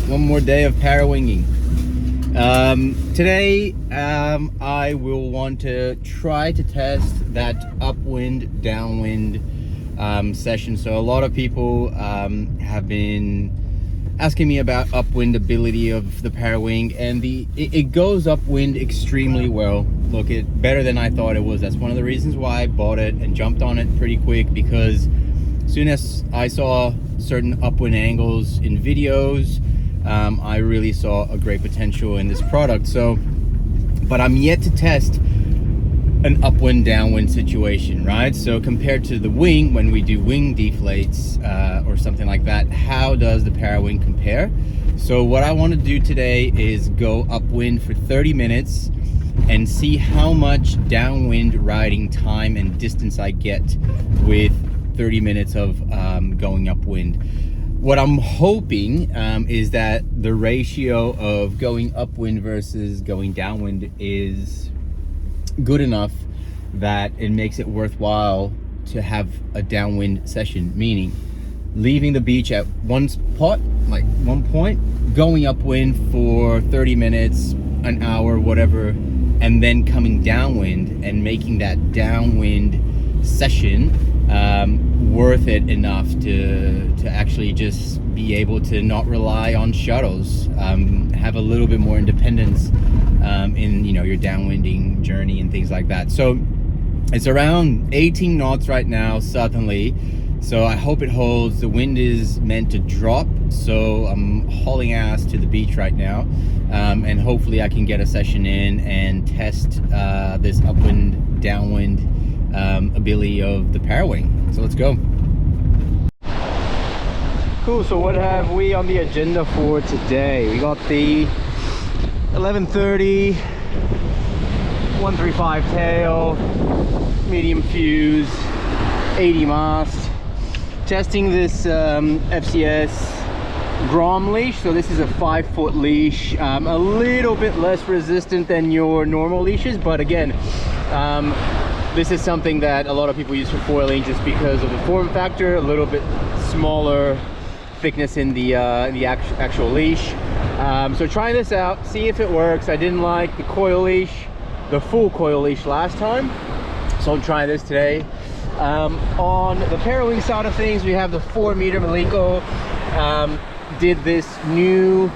one more day of parawinging. Today I will want to try to test that upwind downwind session. So a lot of people have been asking me about upwind ability of the Parawing, and it goes upwind extremely well. Look, it better than I thought it was. That's one of the reasons why I bought it and jumped on it pretty quick, because as soon as I saw certain upwind angles in videos, I really saw a great potential in this product. So, but I'm yet to test an upwind downwind situation, right? So compared to the wing, when we do wing deflates or something like that, how does the Parawing compare? So what I want to do today is go upwind for 30 minutes and see how much downwind riding time and distance I get with 30 minutes of going upwind. What I'm hoping is that the ratio of going upwind versus going downwind is good enough that it makes it worthwhile to have a downwind session, meaning leaving the beach at one spot, like one point, going upwind for 30 minutes, an hour, whatever, and then coming downwind and making that downwind session worth it enough to actually just be able to not rely on shuttles, have a little bit more independence in, you know, your downwinding journey and things like that. So it's around 18 knots right now, southerly, so I hope it holds. The wind is meant to drop, so I'm hauling ass to the beach right now, and hopefully I can get a session in and test this upwind downwind ability of the Parawing. So let's go. Cool, so what have we on the agenda for today? We got the 1130 135 tail, medium fuse, 80 mast, testing this FCS Grom leash. So this is a 5-foot leash, a little bit less resistant than your normal leashes, but again, this is something that a lot of people use for foiling just because of the form factor, a little bit smaller thickness in the actual leash. So trying this out, see if it works. I didn't like the coil leash, the full coil leash last time, so I'm trying this today. On the Parawing side of things, we have the 4-meter Maliko. Did this new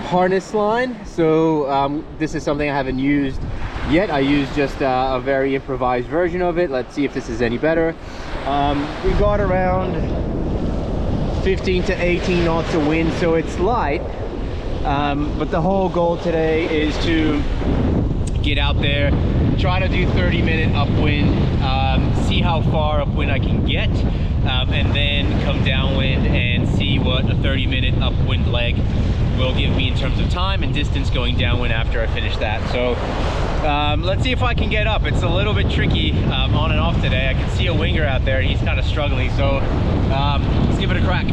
harness line, so this is something I haven't used yet. I used just a very improvised version of it. Let's see if this is any better. We got around 15 to 18 knots of wind, so it's light, but the whole goal today is to get out there, try to do 30-minute upwind, see how far upwind I can get, and then come downwind and see what a 30-minute upwind leg will give me in terms of time and distance going downwind after I finish that. So let's see if I can get up. It's a little bit tricky on and off today. I can see a winger out there and he's kind of struggling, so let's give it a crack.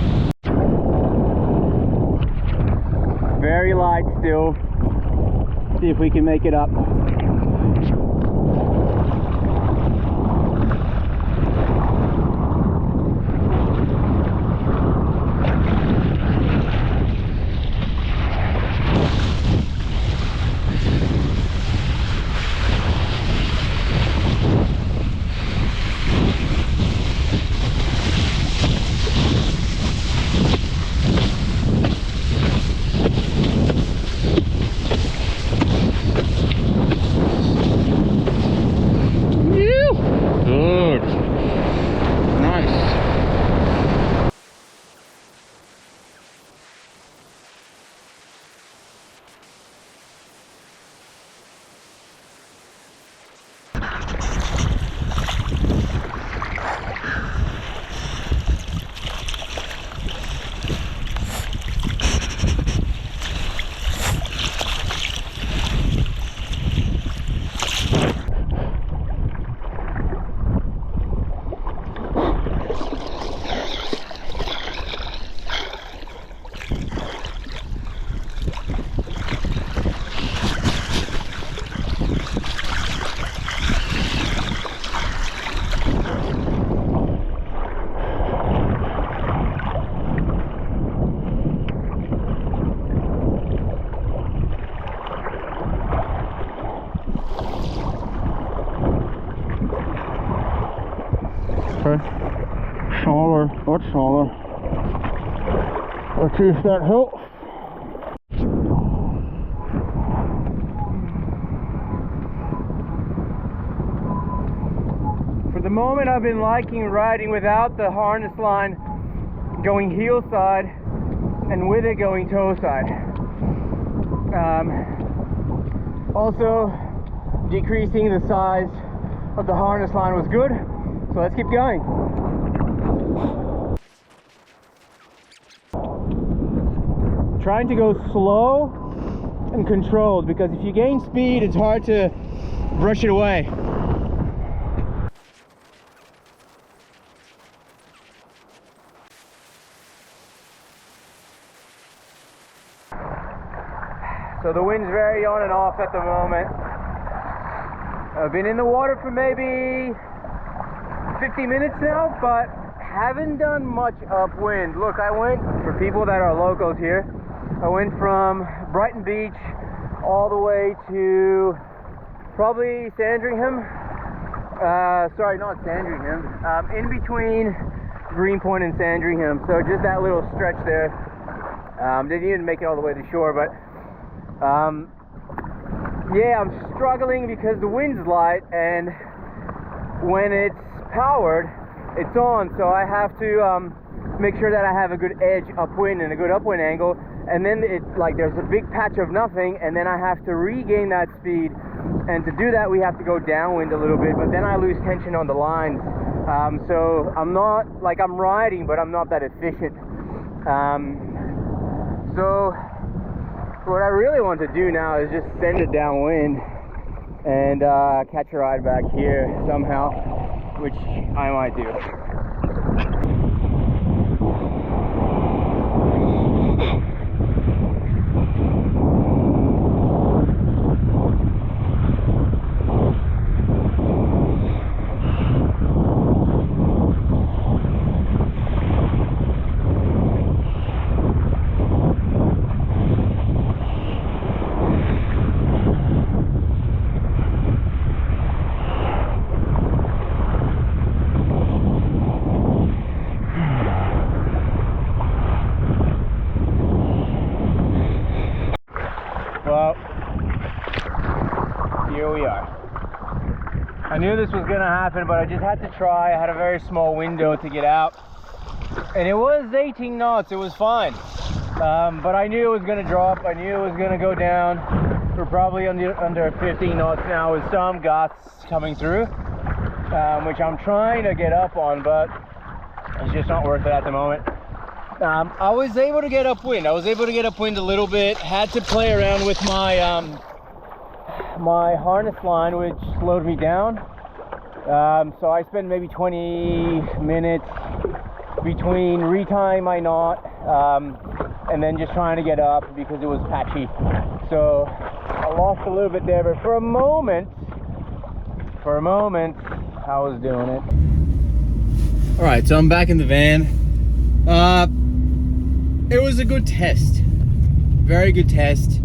Very light still. See if we can make it up. Okay. Smaller, much smaller. Let's see if that helps. For the moment, I've been liking riding without the harness line going heel side and with it going toe side. Also, decreasing the size of the harness line was good, so let's keep going. Trying to go slow and controlled, because if you gain speed, it's hard to brush it away. So the wind's very on and off at the moment. I've been in the water for maybe 50 minutes now, but haven't done much upwind. Look, I went, for people that are locals here, I went from Brighton Beach all the way to probably Sandringham. Sorry, not Sandringham. In between Greenpoint and Sandringham. So just that little stretch there. Didn't even make it all the way to shore, but yeah, I'm struggling because the wind's light, and when it's powered, it's on, so I have to make sure that I have a good edge upwind and a good upwind angle, and then it's like there's a big patch of nothing, and then I have to regain that speed, and to do that we have to go downwind a little bit, but then I lose tension on the lines. So I'm not, like, I'm riding, but I'm not that efficient. So what I really want to do now is just send it downwind and catch a ride back here somehow, which I might do. Here we are. I knew this was gonna happen, but I just had to try. I had a very small window to get out, and it was 18 knots. It was fine, but I knew it was gonna drop. I knew it was gonna go down. We're probably under 15 knots now with some gusts coming through, which I'm trying to get up on, but it's just not worth it at the moment. I was able to get upwind. I was able to get upwind a little bit. Had to play around with my my harness line, which slowed me down. So I spent maybe 20 minutes between retying my knot and then just trying to get up because it was patchy. So I lost a little bit there, but for a moment I was doing it. All right, so I'm back in the van. It was a good test, very good test.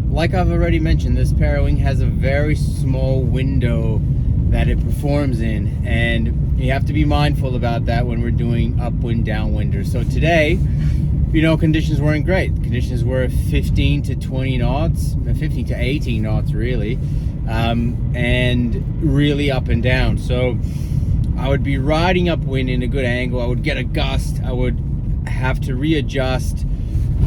Like I've already mentioned, this Parawing has a very small window that it performs in, and you have to be mindful about that when we're doing upwind downwinders. So today, you know, conditions weren't great. Conditions were 15 to 20 knots, 15 to 18 knots really, and really up and down. So I would be riding upwind in a good angle. I would get a gust. I would have to readjust,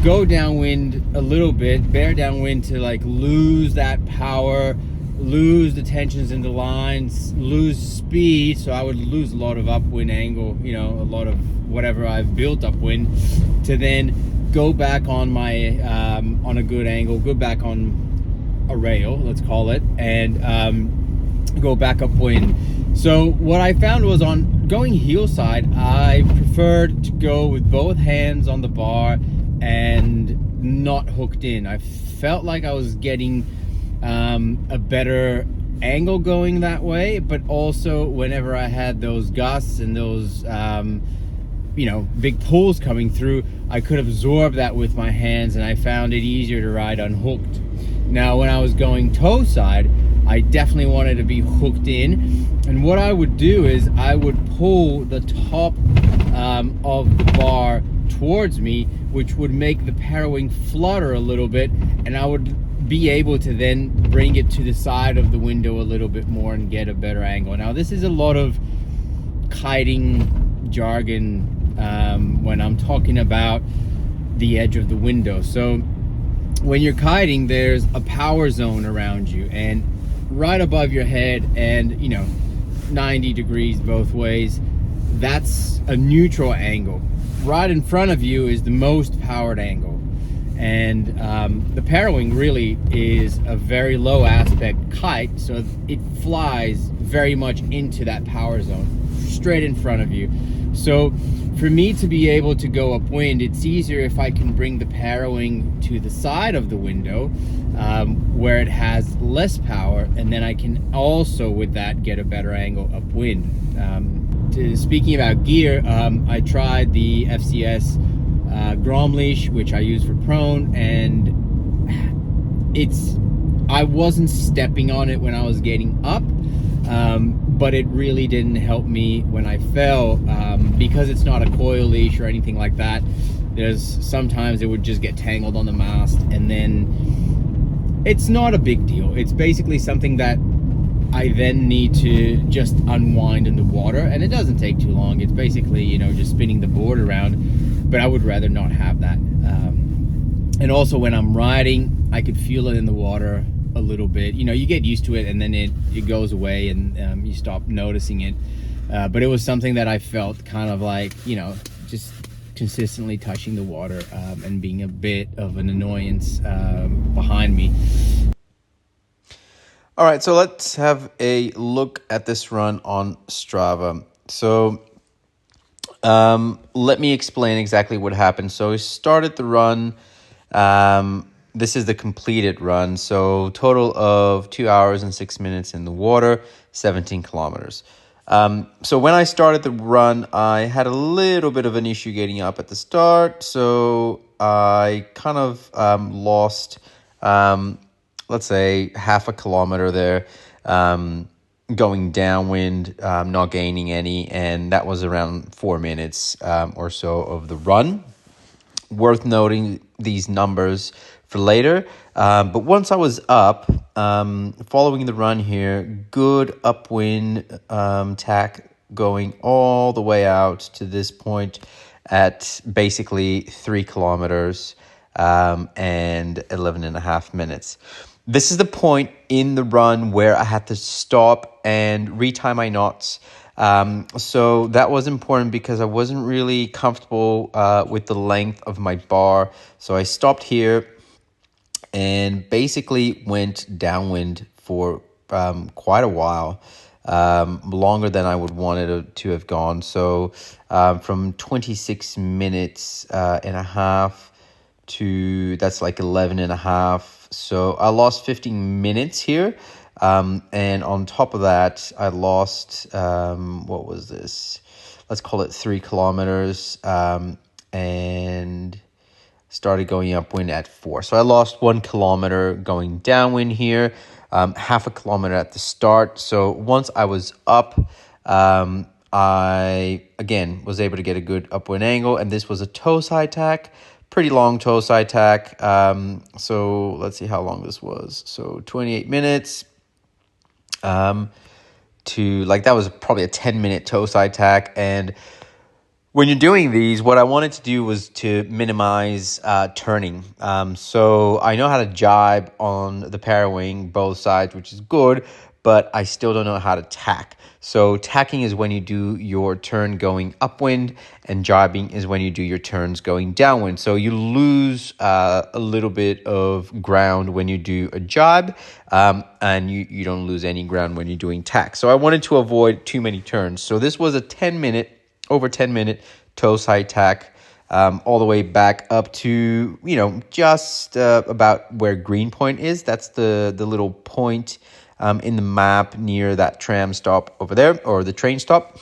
go downwind a little bit, bear downwind to like lose that power, lose the tensions in the lines, lose speed. So I would lose a lot of upwind angle, you know, a lot of whatever I've built upwind, to then go back on my on a good angle, go back on a rail, let's call it, and go back upwind. So what I found was, on going heel side, I preferred to go with both hands on the bar and not hooked in. I felt like I was getting a better angle going that way, but also whenever I had those gusts and those you know, big pulls coming through, I could absorb that with my hands, and I found it easier to ride unhooked. Now when I was going toe side, I definitely wanted to be hooked in. And what I would do is I would pull the top of the bar towards me, which would make the Parawing flutter a little bit, and I would be able to then bring it to the side of the window a little bit more and get a better angle. Now, this is a lot of kiting jargon when I'm talking about the edge of the window. So when you're kiting, there's a power zone around you, and right above your head, and 90 degrees both ways, that's a neutral angle. Right in front of you is the most powered angle, and the Parawing really is a very low aspect kite, so it flies very much into that power zone straight in front of you. So for me to be able to go upwind, it's easier if I can bring the Parawing to the side of the window where it has less power, and then I can also with that get a better angle upwind. Speaking about gear, I tried the FCS Grom leash, which I use for prone, and I wasn't stepping on it when I was getting up, but it really didn't help me when I fell, because it's not a coil leash or anything like that. Sometimes it would just get tangled on the mast, and then it's not a big deal. It's basically something that I then need to just unwind in the water, and it doesn't take too long. It's basically, just spinning the board around, but I would rather not have that. And also when I'm riding, I could feel it in the water a little bit. You get used to it, and then it goes away, and you stop noticing it. But it was something that I felt kind of like, just consistently touching the water and being a bit of an annoyance behind me. All right, so let's have a look at this run on Strava. So let me explain exactly what happened. So we started the run. This is the completed run. So total of 2 hours and 6 minutes in the water, 17 kilometers. So when I started the run, I had a little bit of an issue getting up at the start. So I kind of lost... let's say half a kilometer there, going downwind, not gaining any, and that was around 4 minutes or so of the run. Worth noting these numbers for later. But once I was up, following the run here, good upwind tack going all the way out to this point at basically 3 kilometers and 11 and a half minutes. This is the point in the run where I had to stop and retie my knots. So that was important because I wasn't really comfortable with the length of my bar. So I stopped here and basically went downwind for quite a while, longer than I would want it to have gone. So from 26 minutes and a half to that's like 11 and a half. So I lost 15 minutes here. And on top of that, I lost, what was this? Let's call it 3 kilometers, and started going upwind at 4. So I lost 1 kilometer going downwind here, half a kilometer at the start. So once I was up, I, again, was able to get a good upwind angle, and this was a toe side tack. Pretty long toe side tack. So let's see how long this was. So 28 minutes. That was probably a 10-minute toe side tack. And when you're doing these, what I wanted to do was to minimize turning. So I know how to jibe on the Parawing both sides, which is good, but I still don't know how to tack. So tacking is when you do your turn going upwind, and jibing is when you do your turns going downwind. So you lose a little bit of ground when you do a jibe, and you don't lose any ground when you're doing tack. So I wanted to avoid too many turns. So this was a over 10 minute toe side tack, all the way back up to, just about where Green Point is. That's the little point in the map near that tram stop over there, or the train stop.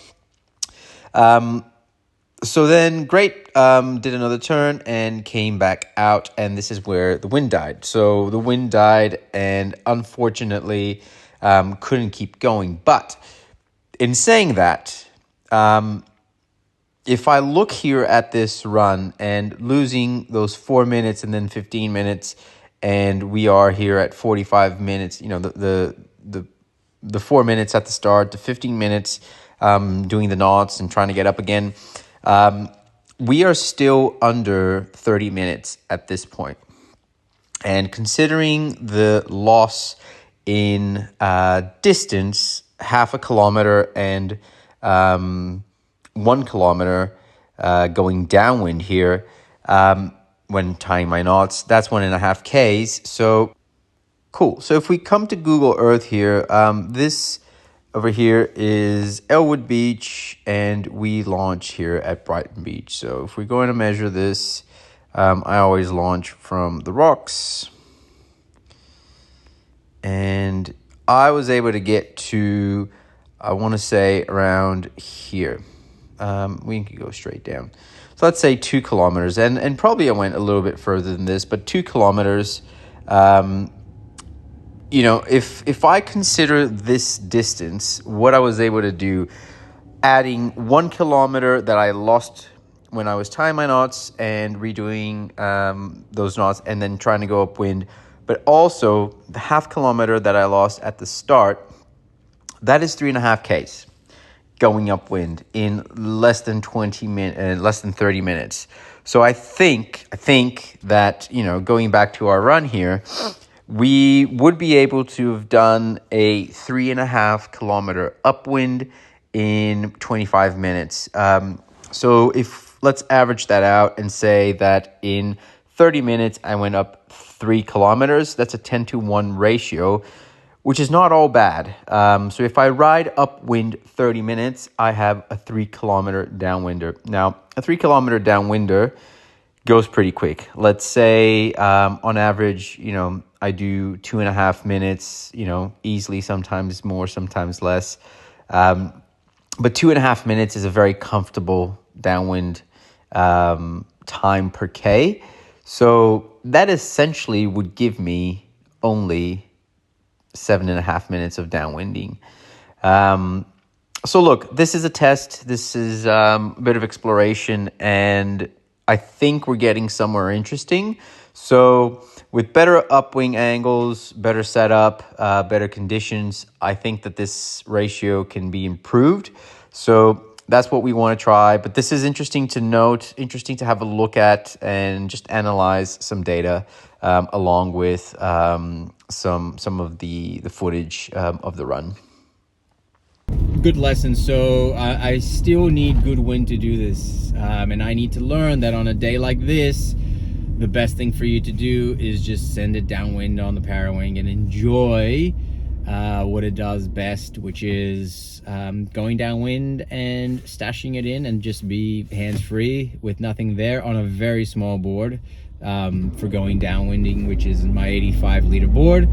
So then, great, did another turn and came back out, and this is where the wind died. So the wind died, and unfortunately, couldn't keep going. But in saying that, if I look here at this run and losing those 4 minutes and then 15 minutes, and we are here at 45 minutes, you know, the 4 minutes at the start, the 15 minutes doing the knots and trying to get up again, we are still under 30 minutes at this point. And considering the loss in distance, 1/2 kilometer and 1 kilometer going downwind here, when tying my knots, that's 1.5 Ks. So cool. So if we come to Google Earth here, this over here is Elwood Beach, and we launch here at Brighton Beach. So if we're going to measure this, I always launch from the rocks. And I was able to get to, I want to say, around here. We can go straight down. So let's say 2 kilometers. And probably I went a little bit further than this, but 2 kilometers. You know, if I consider this distance, what I was able to do, adding 1 kilometer that I lost when I was tying my knots and redoing those knots and then trying to go upwind, but also the 1/2 kilometer that I lost at the start, that is 3.5 Ks going upwind in less than 30 minutes. So I think that, you know, going back to our run here, we would be able to have done a 3.5 kilometer upwind in 25 minutes. So if let's average that out and say that in 30 minutes I went up 3 kilometers. That's a 10-to-1 ratio, which is not all bad. So if I ride upwind 30 minutes, I have a 3 kilometer downwinder. Now, a 3 kilometer downwinder goes pretty quick. Let's say on average, you know, I do 2.5 minutes, you know, easily, sometimes more, sometimes less. But 2.5 minutes is a very comfortable downwind time per K. So that essentially would give me only 7.5 minutes of downwinding. So look, this is a test. This is a bit of exploration, and I think we're getting somewhere interesting. So with better upwing angles, better setup, better conditions, I think that this ratio can be improved. So that's what we want to try. But this is interesting to note, interesting to have a look at and just analyze some data along with some of the footage of the run. Good lesson. So I still need good wind to do this, and I need to learn that on a day like this, the best thing for you to do is just send it downwind on the Parawing and enjoy what it does best, which is going downwind and stashing it in and just be hands-free with nothing there on a very small board for going downwinding, which is my 85 liter board,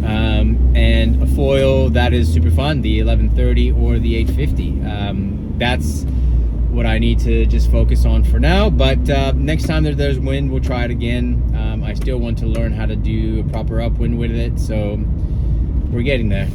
and a foil that is super fun, the 1130 or the 850. That's what I need to just focus on for now, but next time that there's wind, we'll try it again. I still want to learn how to do a proper upwind with it, so we're getting there.